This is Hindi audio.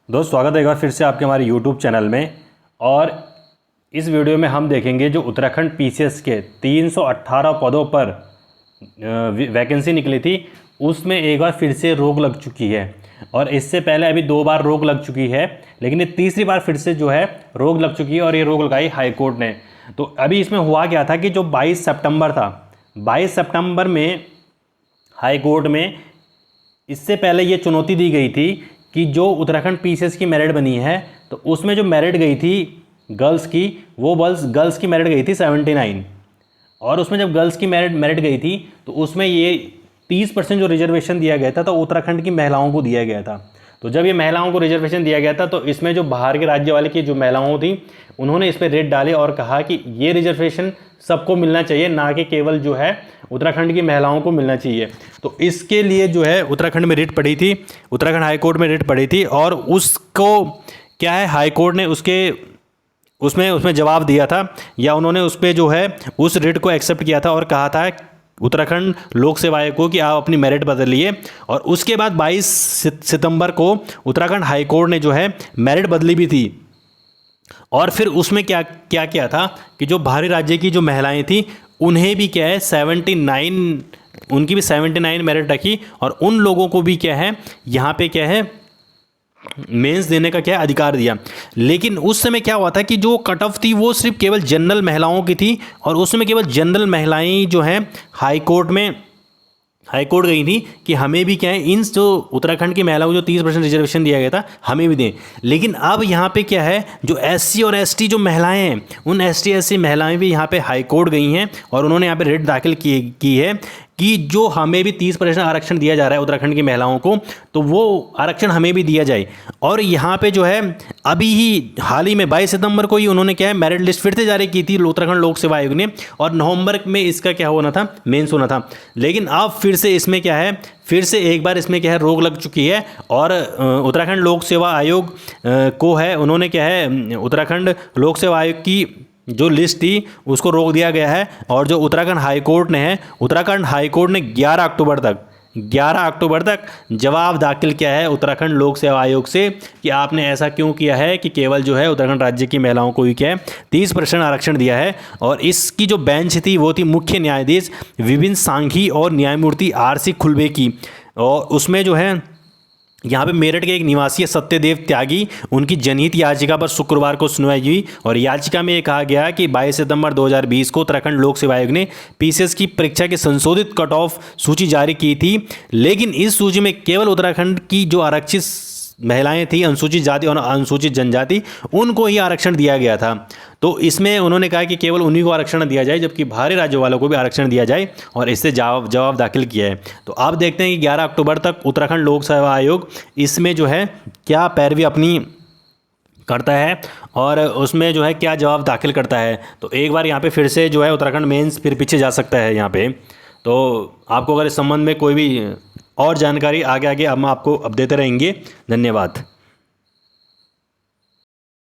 दोस्त स्वागत है एक बार फिर से आपके हमारे YouTube चैनल में। और इस वीडियो में हम देखेंगे जो उत्तराखंड पीसीएस के 318 पदों पर वैकेंसी निकली थी उसमें एक बार फिर से रोक लग चुकी है। और इससे पहले अभी 2 बार रोक लग चुकी है, लेकिन ये तीसरी बार फिर से जो है रोक लग चुकी है और ये रोक लगाई हाई कोर्ट ने। तो अभी इसमें हुआ क्या था कि जो 22 सितंबर था, 22 सितंबर में हाई कोर्ट में इससे पहले ये चुनौती दी गई थी कि जो उत्तराखंड पीसीएस की मेरिट बनी है तो उसमें जो मेरिट गई थी गर्ल्स की, वो गर्ल्स की मेरिट गई थी 79। और उसमें जब गर्ल्स की मेरिट गई थी तो उसमें ये 30% जो रिजर्वेशन दिया गया था तो उत्तराखंड की महिलाओं को दिया गया था। तो जब ये महिलाओं को रिजर्वेशन दिया गया था तो इसमें जो बाहर के राज्य वाले की जो महिलाओं थी उन्होंने इस पर रेट डाले और कहा कि ये रिजर्वेशन सबको मिलना चाहिए, ना कि केवल जो है उत्तराखंड की महिलाओं को मिलना चाहिए। तो इसके लिए जो है उत्तराखंड में रिट पड़ी थी, उत्तराखंड हाई कोर्ट में रिट पड़ी थी और उसको क्या है हाई कोर्ट ने उसमें जवाब दिया था, या उन्होंने उस पर जो है उस रिट को एक्सेप्ट किया था और कहा था उत्तराखंड लोक सेवा आयोग को कि आप अपनी मेरिट बदलिए। और उसके बाद 22 सितंबर को उत्तराखंड हाई कोर्ट ने जो है मेरिट बदली भी थी। और फिर उसमें क्या किया था कि जो बाहरी राज्य की जो महिलाएं थी उन्हें भी क्या है 79, उनकी भी 79 मेरिट रखी और उन लोगों को भी क्या है यहाँ पे क्या है मेंस देने का क्या अधिकार दिया। लेकिन उस समय क्या हुआ था कि जो कट ऑफ थी वो सिर्फ केवल जनरल महिलाओं की थी और उसमें केवल जनरल महिलाएं जो हैं हाई कोर्ट गई थी कि हमें भी क्या है इन जो उत्तराखंड की महिलाओं को जो 30% रिजर्वेशन दिया गया था हमें भी दें। लेकिन अब यहाँ पे क्या है जो एससी और एसटी जो महिलाएं हैं उन एसटी एससी महिलाएं भी यहाँ पे हाई कोर्ट गई हैं और उन्होंने यहाँ पे रिट दाखिल की है कि जो हमें भी 30% आरक्षण दिया जा रहा है उत्तराखंड की महिलाओं को, तो वो आरक्षण हमें भी दिया जाए। और यहाँ पे जो है अभी ही हाल ही में 22 सितंबर को ही उन्होंने क्या है मेरिट लिस्ट फिर से जारी की थी उत्तराखंड लोक सेवा आयोग ने, और नवंबर में इसका क्या होना था मेंस होना था। लेकिन अब फिर से इसमें क्या है फिर से एक बार इसमें क्या है रोक लग चुकी है और उत्तराखंड लोक सेवा आयोग को है उन्होंने क्या है उत्तराखंड लोक सेवा आयोग की जो लिस्ट थी उसको रोक दिया गया है। और जो उत्तराखंड हाई कोर्ट ने 11 अक्टूबर तक जवाब दाखिल किया है उत्तराखंड लोक सेवा आयोग से कि आपने ऐसा क्यों किया है कि केवल जो है उत्तराखंड राज्य की महिलाओं को ही क्या है 30% आरक्षण दिया है। और इसकी जो बेंच थी वो थी मुख्य न्यायाधीश विपिन सांघी और न्यायमूर्ति आर.सी. खुल्बे की। और उसमें जो है यहाँ पे मेरठ के एक निवासी सत्यदेव त्यागी, उनकी जनहित याचिका पर शुक्रवार को सुनवाई हुई और याचिका में ये कहा गया कि 22 सितंबर 2020 को उत्तराखंड लोक सेवा आयोग ने पीसीएस की परीक्षा की संशोधित कट ऑफ सूची जारी की थी। लेकिन इस सूची में केवल उत्तराखंड की जो आरक्षित महिलाएं थी, अनुसूचित जाति और अनुसूचित जनजाति, उनको ही आरक्षण दिया गया था। तो इसमें उन्होंने कहा कि केवल उन्हीं को आरक्षण दिया जाए जबकि बाहरी राज्यों वालों को भी आरक्षण दिया जाए और इससे जवाब दाखिल किया है। तो आप देखते हैं कि 11 अक्टूबर तक उत्तराखंड लोक सेवा आयोग इसमें जो है क्या पैरवी अपनी करता है और उसमें जो है क्या जवाब दाखिल करता है। तो एक बार यहाँ पे फिर से जो है उत्तराखंड मेंस फिर पीछे जा सकता है यहाँ पे। तो आपको अगर इस संबंध में कोई भी और जानकारी आगे हम आपको अब देते रहेंगे। धन्यवाद।